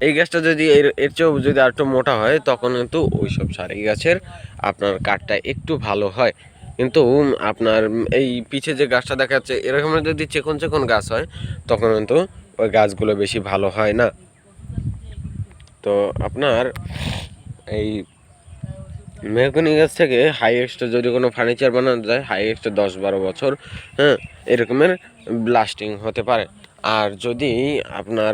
এই গাছটা যদি এর চেয়েও যদি আর একটু মোটা হয় তখন কিন্তু ওইসব সারি গাছের আপনার কাঠটা একটু ভালো হয়। কিন্তু আপনার এই পিছে যে গাছটা দেখা যাচ্ছে এরকমের যদি চিকন চিকন গাছ হয় তখন কিন্তু ওই গাছগুলো বেশি ভালো হয় না। তো আপনার এই মেহগনি গাছ থেকে হাইয়েস্ট যদি কোনো ফার্নিচার বানানো যায় হাইয়েস্ট 10-12 বছর, হ্যাঁ, এরকমের লাস্টিং হতে পারে। আর যদি আপনার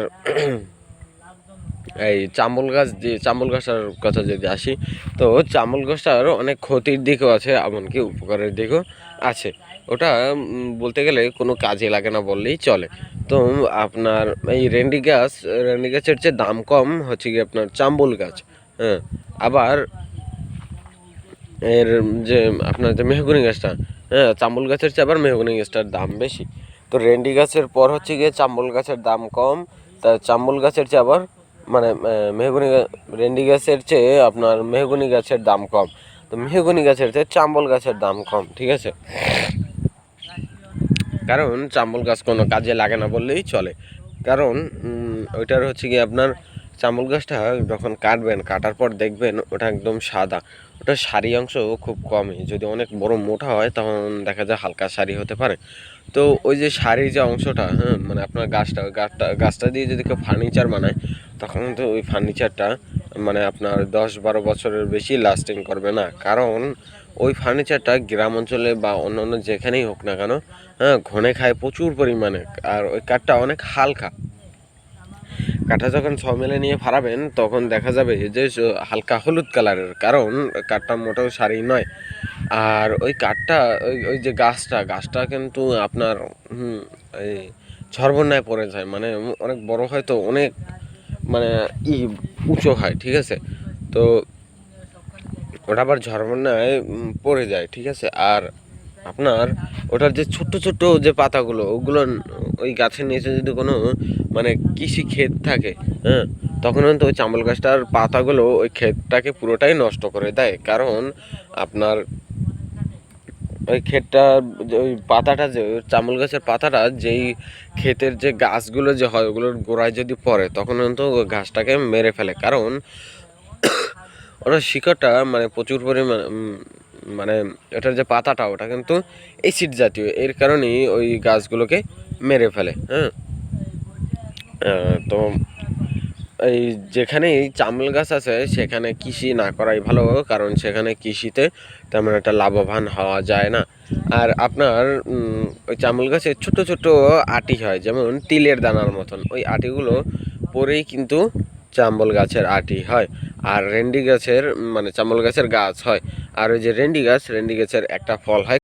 এই চাম্বল গাছ, যে চাম্বল গাছটার কথা যদি আসি, তো চাম্বল গাছটার অনেক ক্ষতির দিকও আছে এমনকি উপকারের দিকও আছে। ওটা বলতে গেলে কোনো কাজে লাগে না বললেই চলে। তো আপনার এই রেন্ডি গাছের চেয়ে দাম কম হচ্ছে কি আপনার চাম্বল গাছ, হ্যাঁ। আবার এর যে আপনার যে মেহগনি গাছটা, হ্যাঁ, চাম্বল গাছের চেয়ে আবার মেহগনি গাছটার দাম বেশি। তো রেন্ডি গাছের পর হচ্ছে গিয়ে চাম্বল গাছের দাম কম। তা চাম্বল গাছের চেয়ে আবার মানে রেন্ডি গাছের চেয়ে আপনার মেহগনি গাছের দাম কম। তো মেহগনি গাছের চেয়ে চাম্বল গাছের দাম কম, ঠিক আছে। কারণ চাম্বল গাছ কোনো কাজে লাগে না বললেই চলে। কারণ ওইটার হচ্ছে কি আপনার চাম্বল গাছটা যখন কাটবেন, কাটার পর দেখবেন ওটা একদম সাদা, ওটার সারি অংশ খুব কমই। যদি অনেক বড় মোটা হয় তখন দেখা যায় হালকা সারি হতে পারে। তো ওই যে সারির যে অংশটা, হ্যাঁ, মানে আপনার গাছটা দিয়ে যদি কেউ ফার্নিচার বানায় তখন তো ওই ফার্নিচারটা মানে আপনার 10-12 বছরের বেশি লাস্টিং করবে না। কারণ ওই ফার্নিচারটা গ্রাম অঞ্চলে বা অন্যান্য যেখানেই হোক না কেন, হ্যাঁ, ঘনে খায় প্রচুর পরিমাণে। আর ওই কাঠটা অনেক হালকা। কাঠটা যখন সমেলে নিয়ে ফাড়াবেন তখন দেখা যাবে যে হালকা হলুদ কালারের, কারণ কাঠটা মোটেও সারি নয়। আর ওই কাঠটা ওই যে গাছটা কিন্তু আপনার এই ঝড়বন্যায় পড়ে যায়, মানে অনেক বড় হয়, তো অনেক মানে উঁচু হয়, ঠিক আছে। তো ওটা আবার ঝড়বন্যায় পড়ে যায়, ঠিক আছে। আর আপনার ওটার যে ছোট্ট ছোট্ট যে পাতাগুলো, ওগুলো ওই গাছের নিচে যদি কোনো মানে কৃষি ক্ষেত থাকে, হ্যাঁ, তখন কিন্তু ওই চাম্বল গাছটার পাতাগুলো ওই ক্ষেতটাকে পুরোটাই নষ্ট করে দেয়। কারণ আপনার ওই ক্ষেতটা, ওই পাতাটা, যে চাম্বল গাছের পাতাটা যেই ক্ষেতের যে গাছগুলো যে হয় ওগুলোর গোড়ায় যদি পড়ে তখন কিন্তু ওই গাছটাকে মেরে ফেলে। কারণ ওটার শিকড়টা মানে প্রচুর পরিমাণে মানে এটার যে পাতাটা ওটা কিন্তু অ্যাসিড জাতীয়, এর কারণেই ওই গাছগুলোকে মেরে ফেলে, হ্যাঁ। তো এই যেখানে এই চামল গাছ আছে সেখানে কৃষি না করাই ভালো, কারণ সেখানে কৃষিতে তেমন একটা লাভবান হওয়া যায় না। আর আপনার ওই চামল গাছে ছোট ছোট আটি হয়, যেমন তিলের দানার মতন, ওই আটিগুলো পরেই কিন্তু চাম্বল গাছের আটি হয়। আর রেন্ডি গাছের মানে চাম্বল গাছের গাছ হয়। আর ওই যে রেন্ডি গাছের একটা ফল হয়।